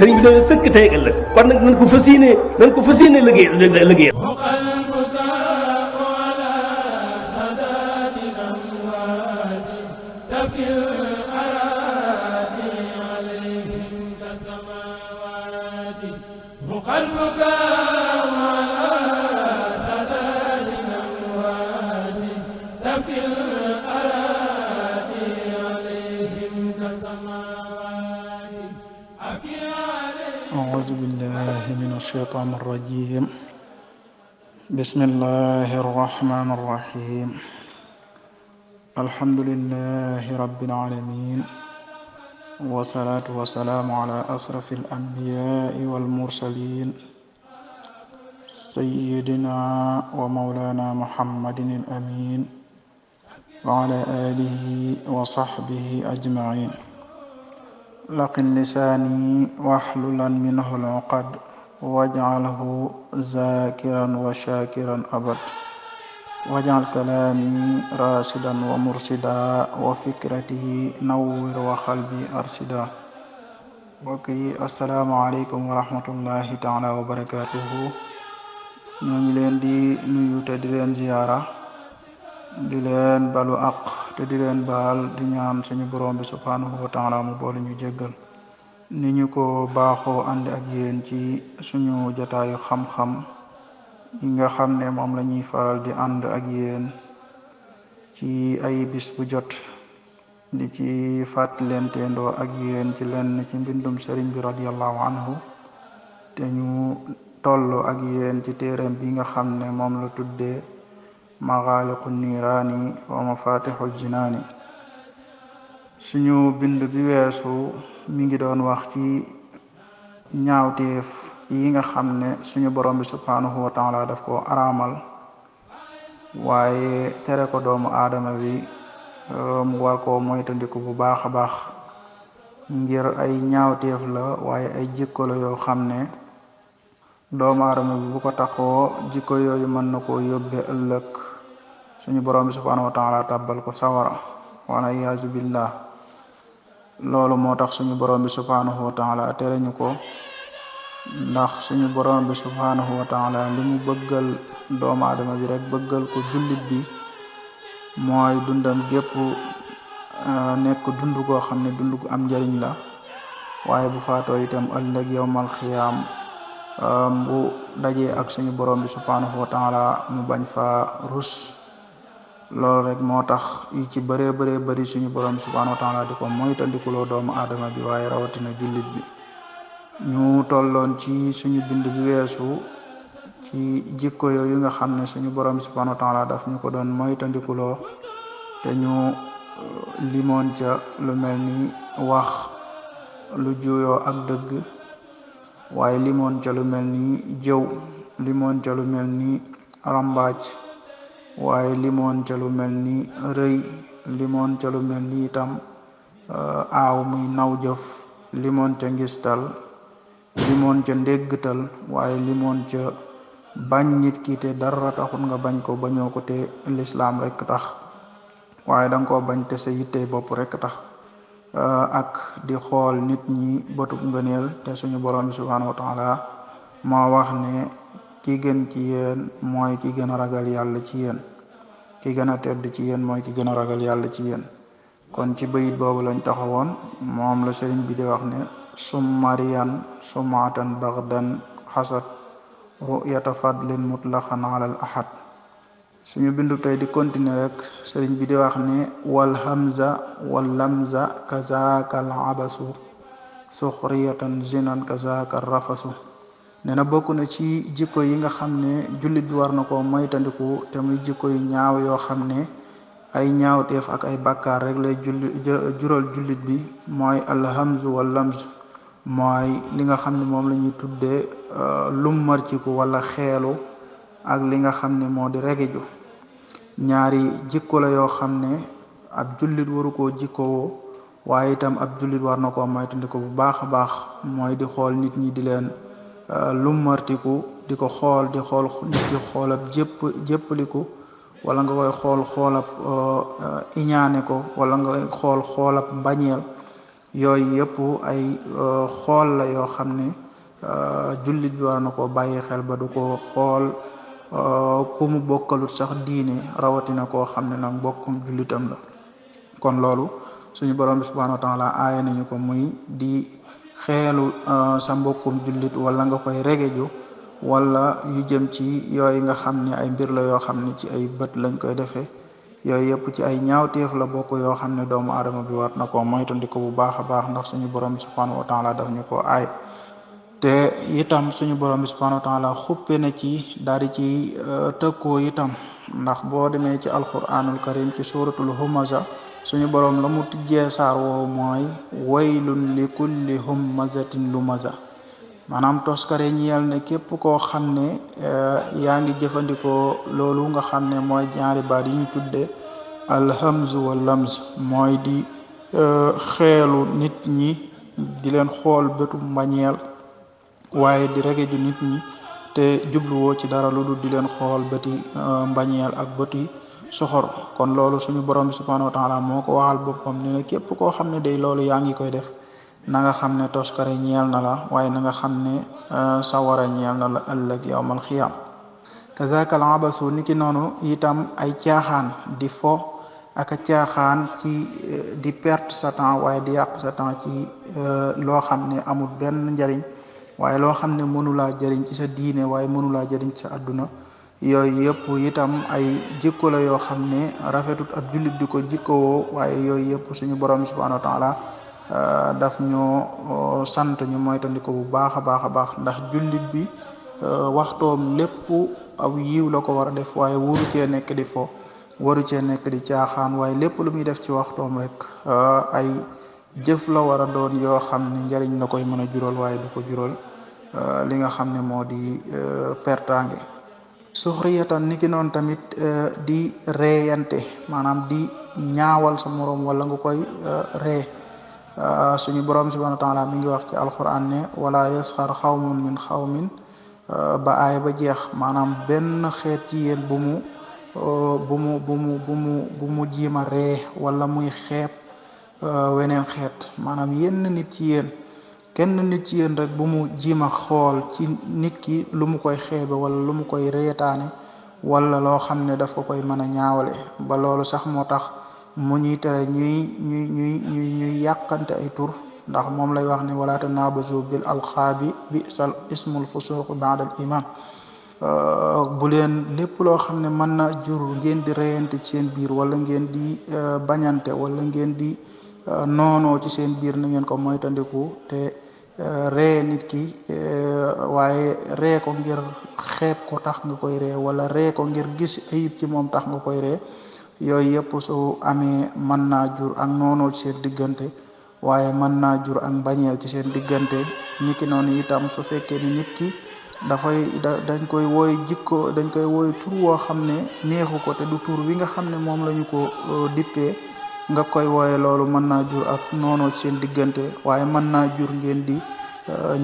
sëriñ bi doon sëkk tey ak ëllëg kon nag nañ ko fas yéene liggéey أعوذ بالله من الشيطان الرجيم بسم الله الرحمن الرحيم الحمد لله رب العالمين والصلاة والسلام على أشرف الأنبياء والمرسلين سيدنا ومولانا محمد الأمين وعلى آله وصحبه أجمعين لقن لساني واحللا منه العقد واجعله ذاكرا وشاكرا أبد واجعل كلامي راشدا ومرشدا وفكرته نور وقلبي أرشدا وكي السلام عليكم ورحمة الله تعالى وبركاته ñoo ngi leen di nuyu te di leen ziyaara di leen balu aq te di leen baal di ñaan suñu borom bi subhanahu wa taala mu boole ñu jéggal ni ñu ko baaxoo ànd ak yéen ci suñu jotaayu xam-xam yi nga xam ne moom la ñuy faral di ànd ak yéen ci ay bis bu jot di ci fàttalenteendoo ak yéen ci lenn ci mbindum sëriñ bi radiallahu anhu te ñu toll ak yéen ci téereem bi nga xam ne moom la tuddee maxaaliqu niiraani wa mafatixul jinaani suñu bind bi weesu mi ngi doon wax ci ñaawteef yi nga xam ne suñu borom bi subhanahu wa taala daf ko araamal waaye tere ko doomu aadama bi mu war koo moytandiku bu baax a baax ngir ay ñaawteef la waaye ay jikko la yoo xam ne doomu aadama bi bu ko taxoo jikko yooyu mën na koo yóbbe ëllëg suñu borom bi subhanahu wa taala tàbbal ko sawara wala iyaazu billah loolu moo tax suñu borom bi subhanahu wa taala tere ñu ko ndax suñu borom bi subhanahu wa taala li mu bëggal doomu aadama bi rek bëggal ko jullit bi mooy dundam gépp nekk dund koo xam ne dund gu am njariñ la waaye bu faatoo itam ëllëg yawmal xiyaam bu dajee ak suñu borom bi subhanahu wa taala mu bañ fa rus loolu rek moo tax yi ci bëree bëri suñu borom bi subhanahu wa taala di ko moytandikuloo doomu aadama bi waaye rawatina jullit bi ñu tolloon ci suñu bind bi weesu ci jikko yooyu nga xam ne suñu borom bi subhanahu wa taala daf ñu ko doon moytandikuloo te ñu limoon ca lu mel ni wax lu juyoo ak dëgg waaye limoon ca lu mel ni jëw limoon ca lu mel ni rambaaj waaye limoon ca lu mel ni rëy limoon ca lu mel ni itam aaw muy naw jëf limoon ca ngistal limoon ca ndéggtal waaye limoon ca bañ nit ki te dara taxul nga bañ ko bañoo ko te lislaam rek tax waaye danga koo bañ te sa yittey bopp rek tax ak di xool nit ñi bëtub ngëneel te suñu borom bi subhanahu wa taala moo wax ne ki gën ci yéen mooy ki gën a ragal yàlla ci yéen ki gën a tedd ci yéen mooy ki gën a ragal yàlla ci yéen kon ci bayit boobu lañ taxawoon moom la sëriñ bi di wax ne summariyan sumatan baxdan xasad ru'yata fadlin mutlaqan ala al ahad suñu bindu tey di continuer rek sëriñ bi di wax ne wal hamza wal lamza kazaka al abasu suxriyatan zinan kazaka rafasu nee na bokk na ci jikko yi nga xam ne jullit bi war na koo moytandiku te muy jikko yu ñaaw yoo xam ne ay ñaawteef ak ay bàkkaar rek lay jural jullit bi mooy alhamzu wal lamzu mooy li nga xam ne moom la ñuy tuddee lummarciku wala xeelu ak li nga xam ne moo di regeju ñaari jikko la yoo xam ne ab jullit waru koo jikkowoo waaye itam ab jullit war na koo moytandiku bu baax a baax mooy di xool nit ñi di leen lummartiku di ko xool di xoolab jéppaliku wala nga koy xoolab iñaane ko wala nga xoolab mbañeel yooyu yëpp ay xool la yoo xam ne jullit bi war na koo bàyyi xel ba du ko xool ku mu bokkalut sax diine rawatina koo xam ne nag mbokkum jullitam la. kon loolu suñu borom bi subhanahu wa taala aaya nañu ko muy di xeelu sa mbokkum jullit wala nga koy regeju wala yu jëm ci yooyu nga xam ne ay mbir la yoo xam ne ci ay bët lañ koy defee yooyu yëpp ci ay ñaawteef la bokk yoo xam ne doomu aadama bi war na ko moytandiku bu baax a baax ndax suñu borom bi subhanahu wa taala daf ñu ko aay te itam suñu borom bi subhanahu wa taala xuppe na ci daal di ci tëkkoo itam ndax boo demee ci alquranul karim ci suratul humaza suñu borom la mu tijjee saar woowu mooy waylun li kulli humazatin lumaza maanaam toskare ñeel ne képp koo xam ne yaa ngi jëfandikoo loolu nga xam ne mooy ñaari baat yi ñu tudde alhamzu wal lamz mooy di xeelu nit ñi di leen xool bëtu mbañeel waaye di regeju nit ñi te jubluwoo ci dara lu dul di leen xool bëti mbañeel ak bëti soxor kon loolu suñu borom bi subhanahu wa taala moo ko waxal boppam ne ne képp koo xam ne day loolu yaa ngi koy def na nga xam ne toskare ñeel na la waaye na nga xam ne sawara ñeel na la ëllëg yawmal xiyaam kazaka al abasu niki noonu itam ay caaxaan di fo ak a caaxaan ci di perte sa temps waaye di yàq sa temps ci loo xam ne amul benn njariñ waaye loo xam ne mënulaa jëriñ ci sa diine waaye mënulaa jëriñ ci sa adduna yooyu yëpp itam ay jikko la yoo xam ne rafetut ab jullit di ko jikkowoo waaye yooyu yëpp suñu borom subhanahu wa taala daf ñoo sant ñu moytandiku bu baax a baax ndax jullit bi waxtoom lépp aw yiw la ko war a def waaye waru cee nekk di fo waru cee nekk di caaxaan waaye lépp lu muy def ci waxtoom rek ay jëf la war a doon yoo xam ne njariñ la koy mën a jural waaye du ko jural li nga xam ne moo di pertange suxriyatan niki noonu tamit di reeyante maanaam di ñaawal sa moroom wala nga koy ree suñu borom subhanahu wa taala mi ngi wax ci alquran ne wala yasxar xawmun min xawmin ba aay ba jeex maanaam benn xeet ci yéen bu mu jiima ree wala muy xeeb weneen xeet maanaam yenn nit ci yéen kenn nit ci yéen rek bu mu jiima xool ci nit ki lu mu koy xeebe wala lu mu koy reetaane wala loo xam ne daf ko koy mën a ñaawale ba loolu sax moo tax mu ñuy tere ñuy yàqante ay tur ndax moom lay wax ne wala tanabazu bil alxaabi bi sal ismul fusuq ba'da al iman bu leen lépp loo xam ne mën na jur ngeen di reyante ci seen biir wala ngeen di bañante wala ngeen di noonoo ci seen biir na ngeen ko moytandiku te ree nit ki waaye ree ko ngir xeeb ko tax nga koy ree wala ree ko ngir gis ayib ci moom tax nga koy ree yooyu yëpp su amee mën naa jur ak noonoo ci seen diggante waaye mën naa jur ak mbañeel ci seen diggante niki noonu itam su fekkee ni nit ki dañ koy wooy jikko dañ koy wooy tur woo xam ne neexu ko te du tur wi nga xam ne moom lañu ko dippee nga koy wooye loolu mën naa jur ak noonoo ci seen diggante waaye mën naa jur ngeen di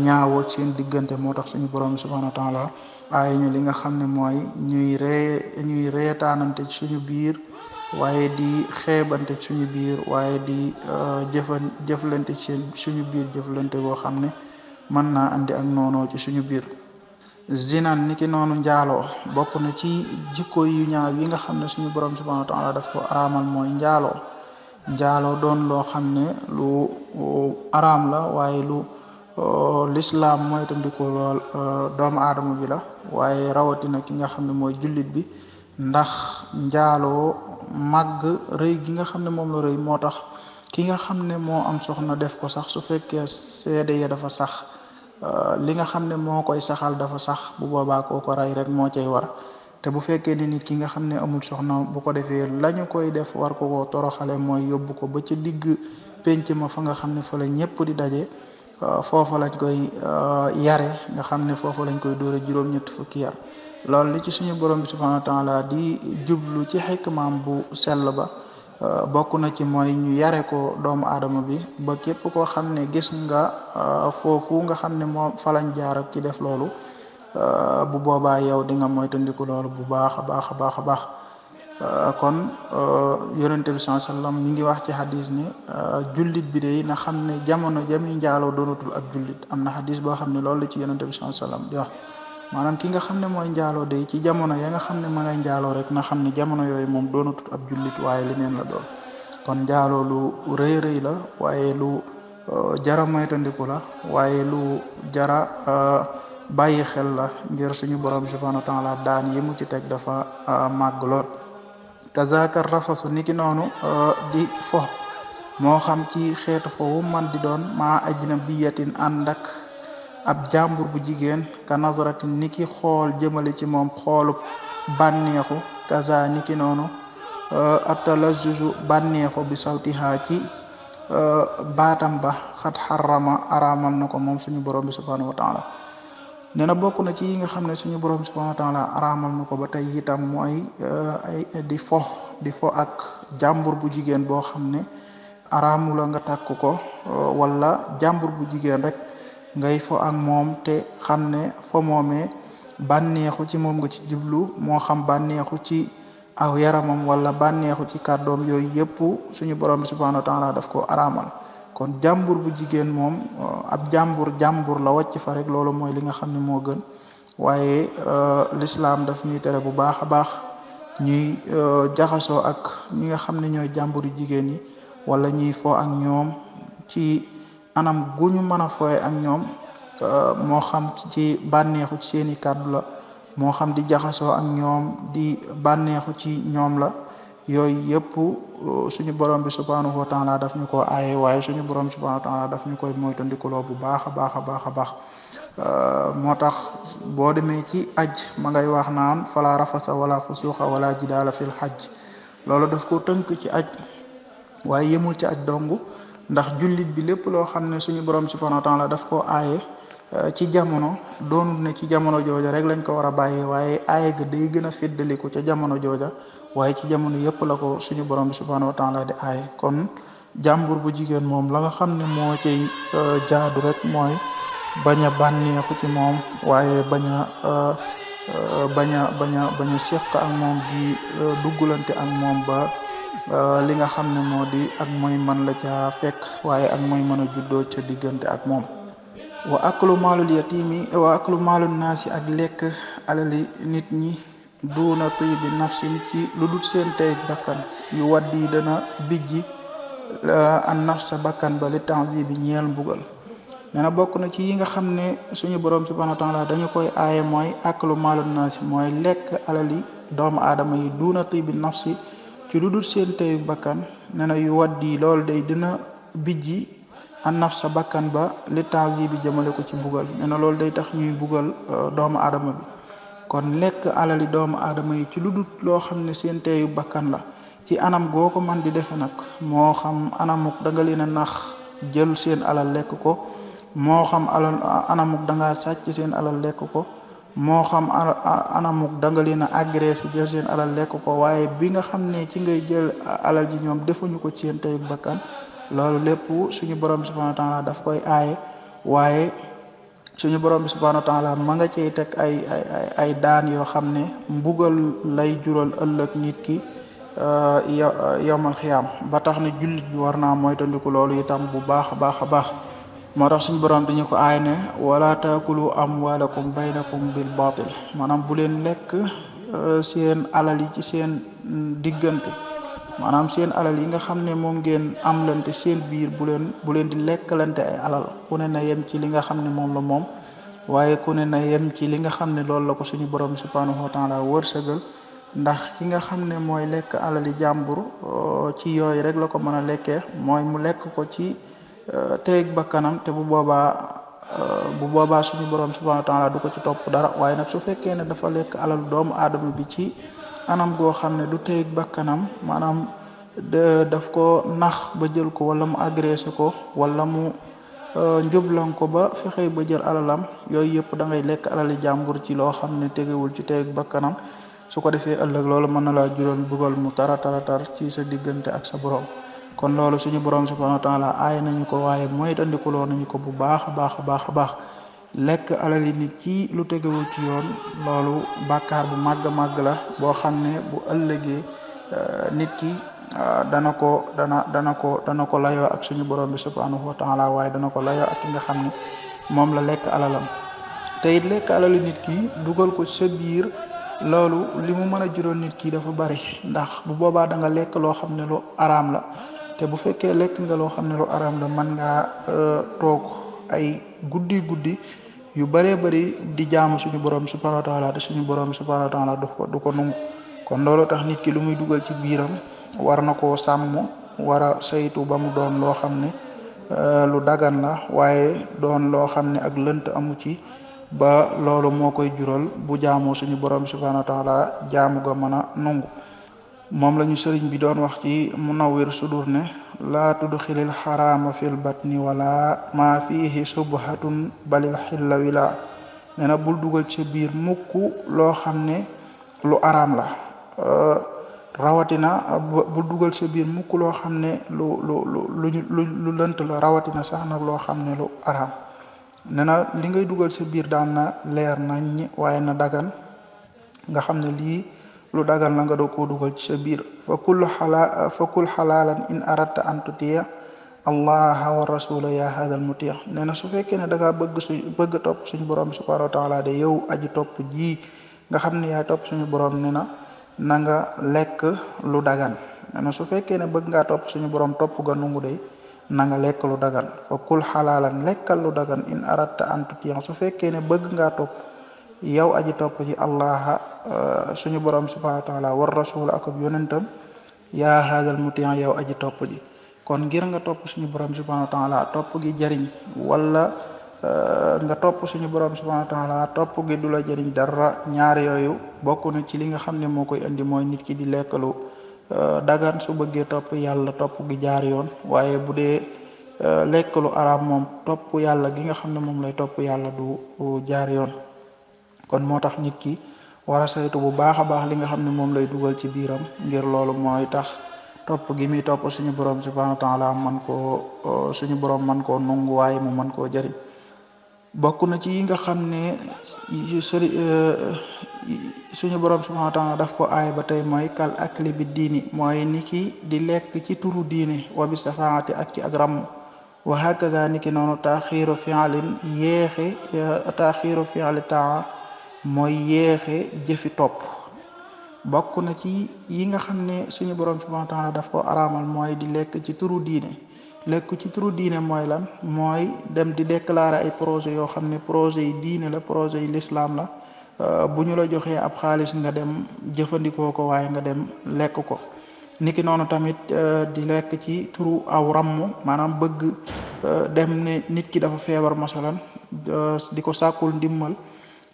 ñaawoo ci seen diggante moo tax suñu borom subhanahu wa taala ay ñu li nga xam ne mooy ñuy reetaanante ci suñu biir waaye di xeebante ci suñu biir waaye di jëflante ci suñu biir jëflante boo xam ne mën naa andi ak noonoo ci suñu biir zinan niki noonu njaaloo bokk na ci jikko yu ñaaw yi nga xam ne suñu borom subhanahu wa taala daf ko araamal mooy njaaloo doon loo xam ne lu araam la waaye lu lislaam mooy tandiku lool doomu aadama bi la waaye rawatina ki nga xam ne mooy jullit bi ndax njaaloo màgg rëy gi nga xam ne moom la rëy moo tax ki nga xam ne moo am soxna def ko sax su fekkee seede ya dafa sax li nga xam ne moo koy saxal dafa sax bu boobaa koo ko rey rek moo cay war te bu fekkee ni nit ki nga xam ne amul soxna bu ko defee lañu koy def war ko toroxale mooy yóbbu ko ba ci digg penc ma fa nga xam ne fa la ñëpp di daje foofa lañ koy yare nga xam ne foofa lañ koy dóore juróom-ñett fukki yar loolu li ci suñu borom bi subhanahu wa taala di jublu ci xikmaam bu sell ba bokk na ci mooy ñu yare ko doomu aadama bi ba képp koo xam ne gis nga foofu nga xam ne moom fa lañ jaar ak ki def loolu bu boobaa yow di nga moytandiku loolu bu baax a baax kon yonente bi sallallahu alayhi wasallam mi ngi wax ci hadis ni jullit bi de na xam ne jamono jami njaaloo doonatul ab jullit am na hadis boo xam ne loolu la ci yonente bi sallallahu alayhi wasallam di wax maanaam ki nga xam ne mooy njaaloo de ci jamono ya nga xam ne ma ngay njaaloo rek na xam ne jamono yooyu moom doonatul ab jullit waaye leneen la doon kon njaaloo lu rëy rëy la waaye lu jara moytandiku la waaye lu jara bàyyi xel la ngir suñu borom subhanahu wa taala daan yi mu ci teg dafa màgg lool kazaka rafasu niki noonu di fo moo xam ci xeetu fo wu man di doon maa ajnabiyatin ànd ak ab jàmbur bu jigéen ka nazaratin niki xool jëmale ci moom xoolub bànneexu kaza niki noonu atalazzuzu bànneexu bi sawtiha ci baatam ba xat xarama araamal na ko moom suñu borom bi subhanahu wa taala nee na bokk na ci yi nga xam ne suñu borom subhanahu wa taala araamal na ko ba tey itam mooy di fo ak jàmbur bu jigéen boo xam ne araamu la nga tàkk ko wala jàmbur bu jigéen rek ngay fo ak moom te xam ne fo moomee bànneexu ci moom nga ci jublu moo xam bànneexu ci aw yaramam wala bànneexu ci kàddoom yooyu yëpp suñu borom bi subhanahu wa taala daf ko araamal kon jàmbur bu jigéen moom ab jàmbur la wàcc fa rek loolu mooy li nga xam ne moo gën waaye l'islam daf ñuy tere bu baax a baax ñuy jaxasoo ak ñi nga xam ne ñooy jàmbur yu jigéen yi wala ñuy fo ak ñoom ci anam gu ñu mën a fooye ak ñoom moo xam ci bànneexu ci seeni kàddu la moo xam di jaxasoo ak ñoom di bànneexu ci ñoom la yooyu yëpp suñu borom bi subhanahu wa taala daf ñu ko aaye waaye suñu borom bi subhanahu wa taala daf ñu koy moytandikuloo bu baax a baax a baax a baax moo tax boo demee ci aj ma ngay wax naan fala rafasa wala fusuqa wala jidaala fil hajj loolu daf ko tënk ci aj waaye yemul ci aj dong ndax jullit bi lépp loo xam ne suñu borom bi subhanahu wa taala daf ko aaye ci jamono doonul ne ci jamono jooja rek lañ ko war a bàyyee waaye aaye ga day gën a féddaliku ca jamono jooja waaye ci jamono yëpp la ko suñu borom bi subhanahu wa taala di aaye kon jàmbur bu jigéen moom la nga xam ne moo cay jaadu rek mooy bañ a bànneexu ci moom waaye bañ a seq ak moom di duggulante ak moom ba li nga xam ne moo di ak mooy man la ca fekk waaye ak mooy mën a juddoo ca diggante ak moom wa aklu maalul yatimi wa aklu maalul naasi ak lekk alali nit ñi duuna tibi nafsin ci lu dul seen tey bakkan yu waddi dana bijji an nafsa bakkan ba li tanzi bi ñeel mbugal nee na bokk na ci yi nga xam ne suñu borom subhanahu wa taala dañu koy aaye mooy aklu maalul naasi mooy lekk alali doomu aadama yi duuna tibi nafsi ci lu dul seen tey bakkan nee na yu waddi loolu day dina bijji an nafsa bakkan ba li tanzi bi jëmale ko ci mbugal nee na loolu day tax ñuy bugal doomu aadama bi kon lekk alali doomu aadama yi ci lu dul loo xam ne seen teeyu bakkan la ci anam goo ko man di defe nag moo xam anamuk da nga leen a nax jël seen alal lekk ko moo xam anamuk da nga sàcc seen alal lekk ko moo xam anamuk da nga leen a agressé jël seen alal lekk ko waaye bi nga xam ne ci ngay jël alal ji ñoom defuñu ko ci seen teeyu bakkan loolu lépp suñu borom subhanahu wa taala daf koy aaye waaye suñu borom bi subhanahu wa taala ma nga cey teg ay daan yoo xam ne mbugal lay jural ëllëg nit ki yowmal xiyaam ba tax ne jullit bi war naa moytandiku loolu itam bu baax a baax a baax moo tax suñu borom dañu ko aay ne wala taakulu amwalakum baynakum bil batil maanaam bu leen lekk seen alal yi ci seen diggante maanaam seen alal yi nga xam ne moom ngeen amlante seen biir bu leen di lekkalante ay alal ku ne na yem ci li nga xam ne moom la moom waaye ku ne na yem ci li nga xam ne loolu la ko suñu borom subhanahu wa taala wërsëgal ndax ki nga xam ne mooy lekk alali jàmbur ci yooyu rek la ko mën a lekkee mooy mu lekk ko ci teeg bakkanam te bu boobaa suñu borom subhanahu wa taala du ko ci topp dara waaye nag su fekkee ne dafa lekk alal doomu aadama bi ci anam goo xam ne du teeg bakkanam maanaam daf ko nax ba jël ko wala mu agressé ko wala mu njublan ko ba fexe ba jël alalam yooyu yëpp da ngay lekk alali jàmbur ci loo xam ne tegewul ci teeg bakkanam su ko defee ëllëg loolu mën na laa jural bugal mu tar ci sa diggante ak sa borom kon loolu suñu borom subhanahu wa taala aay nañu ko waaye moytandikuloo nañu ko bu baax a baax lekk alali nit ci lu tegewul ci yoon loolu bàkkaar bu màgg la boo xam ne bu ëllëgee nit ki dana ko layoo ak suñu borom bi subhanahu wa taala, waaye dana ko layoo ak ki nga xam ne moom la lekk alalam. te it lekk alalu nit ki dugal ko sa biir, loolu li mu mën a juróon nit ki dafa bari, ndax bu boobaa da nga lekk loo xam ne lu araam la. te bu fekkee lekk nga loo xam ne lu araam la, mën ngaa toog ay guddi yu bëree bëri di jaamu suñu borom subhanahu wa taala, te suñu borom subhanahu wa taala du ko nungu. kon loolu tax nit ki lu muy dugal ci biiram war na koo sàmm, war a saytu ba mu doon loo xam ne lu dagan la, waaye doon loo xam ne ak lënt amu ci, ba loolu moo koy jural bu jaamoo suñu borom subhanahu wa taala jaamu ga mën a nungu. moom la ñu sëriñ bi doon wax ci Munawwir Sudur ne laa tudxilil xaraama fil batni wala maa fiihi subhatun balil xilla wila. nee na bul dugal ci biir mukk loo xam ne lu araam la, rawatina bul dugal ci biir mukk loo xam ne lu lënt la, rawatina sax nag loo xam ne lu araam. nee na li ngay dugal ci biir daan na leer nañ, waaye na dagan, nga xam ne lii lu dagan la nga doo koo dugal ci sa biir. fa kul xalaalan in aradta an tutia allaha wa rasula ya hadal mutia. nee na su fekkee ne da ngaa bëgg topp suñu borom subhanahu wa taala, de yow aji topp ji nga xam ne yaay topp suñu borom, nee na nga lekk lu dagan. nee na su fekkee ne bëgg ngaa topp suñu borom topp ga nungu de na nga lekk lu dagan. fa kul xalaalan lekkal lu dagan in aradta an tutia, su fekkee ne bëgg ngaa topp yow aji topp ci allah suñu borom subhanahu wa taala, war rasul ak yonentam, yaa haadal mutiyan yow aji topp ji. kon ngir nga topp suñu borom subhanahu wa taala topp gi jariñ, wala nga topp suñu borom subhanahu wa taala topp gi du la jariñ dara, ñaar yooyu bokk na ci li nga xam ne moo koy indi, mooy nit ki di lekkalu dagan su bëggee topp yàlla topp gi jaar yoon. waaye bu dee lekkalu araam moom topp yàlla gi nga xam ne moom lay topp yàlla du jaar yoon. kon moo tax nit ki war a saytu bu baax a baax li nga xam ne moom lay dugal ci biiram, ngir loolu mooy tax topp gi muy topp suñu borom subhanahu wa taala suñu borom man koo nungu, waaye mu man koo jëriñ. bokk na ci yi nga xam ne suñu borom subhanahu wa taala daf ko aay ba tey, mooy kal akli bi diini, mooy ni ki di lekk ci turu diine, wa bi safaati ak ci ak ramm. wa hakaza ni ki noonu taxiiru fi'li taa mooy yéexe jëfi topp. bokk na ci yi nga xam ne suñu borom subhanahu wa taala daf ko araamal, mooy di lekk ci turu diine. lekk ci turu diine mooy lan? mooy dem di déclarer ay projet yoo xam ne projet yi diine la, projet yi l'islam la, bu ñu la joxee ab xaalis nga dem jëfandikoo ko, waaye nga dem lekk ko. niki noonu tamit di lekk ci turu aw ramm, maanaam bëgg dem ne nit ki dafa feebar masalan, di ko sàkkul ndimmal,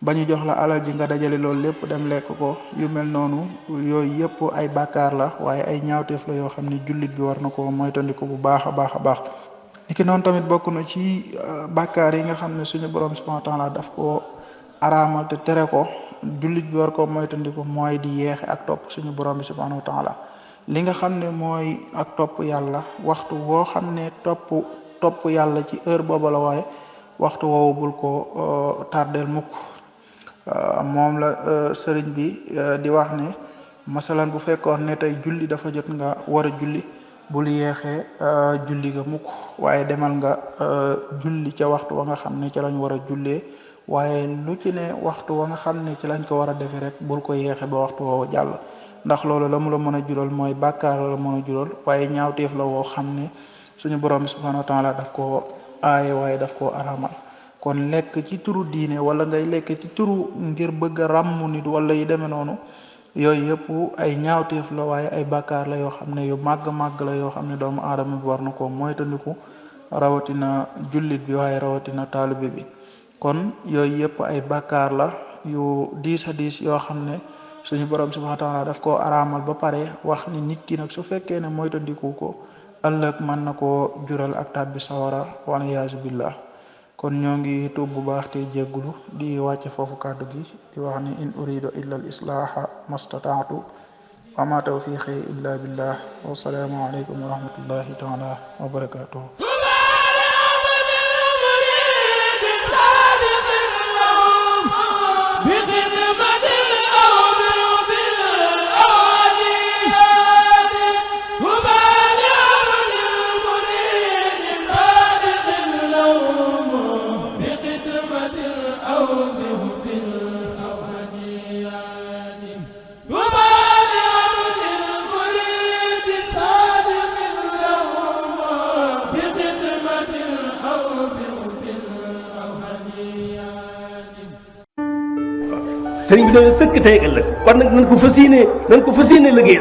ba ñu jox la alal ji nga dajale loolu lépp dem lekk ko. yu mel noonu yooyu yëpp ay bàkkaar la, waaye ay ñaawteef la yoo xam ne jullit bi war na ko moytandiku bu baax a baax. niki noonu tamit bokk na ci bàkkaar yi nga xam ne suñu borom subhanahu wa taala daf ko araamal te tere ko, jullit bi war ko moytandiku, mooy di yeexe ak topp suñu borom bi subhanahu wa taala. li nga xam ne mooy ak topp yàlla, waxtu woo xam ne topp yàlla ci heure boobu la, waaye waxtu woowu bul ko tardeel mukk. moom la sëriñ bi di wax ne masalan bu fekkoon ne tey julli dafa jot nga war a julli, bul yeexee julli ga mukk, waaye demal nga julli ca waxtu wa nga xam ne ci lañ war a jullee, waaye lu ci ne waxtu wa nga xam ne ci lañ ko war a defee rek bul ko yeexe ba waxtu woowu jàll. ndax loolu la mu la mën a jural mooy bàkkaar la mën a jural, waaye ñaawteef la woo xam ne suñu borom subhanahu wa taala daf koo aaye, waaye daf koo aramal. kon lekk ci turu diine, wala ngay lekk ci turu ngir bëgg a ràmm nit wala yi demee noonu, yooyu yëpp ay ñaawteef la, waaye ay bàkkaar la yoo xam ne yu màgg la yoo xam ne doomu aadama bi war na koo moytandiku, rawatina jullit bi, waaye rawatina taalibe bi. kon yooyu yëpp ay bàkkaar la yu diis a diis yoo xam ne suñu borom subhanahu wa taala daf koo araamal ba pare wax ni nit ki nag su fekkee ne moytandiku ko, ëllëg mën na koo jural ak tàbbi sawara, waliyaasu billah. kon ñoo ngi tuub bu baax te jéggulu di wàcce foofu kàddu gi, di wax ni in uridu illa al islaha mastataatu wa ma tawfiqi illa billah, wa salaamu alaykum wa rahmatullahi taala wa barakatuh. بخدمة الأرض وبالأواني sëriñ bi doon sëkk tey ak ëllëg kon nag nañ ko fas yéene liggéey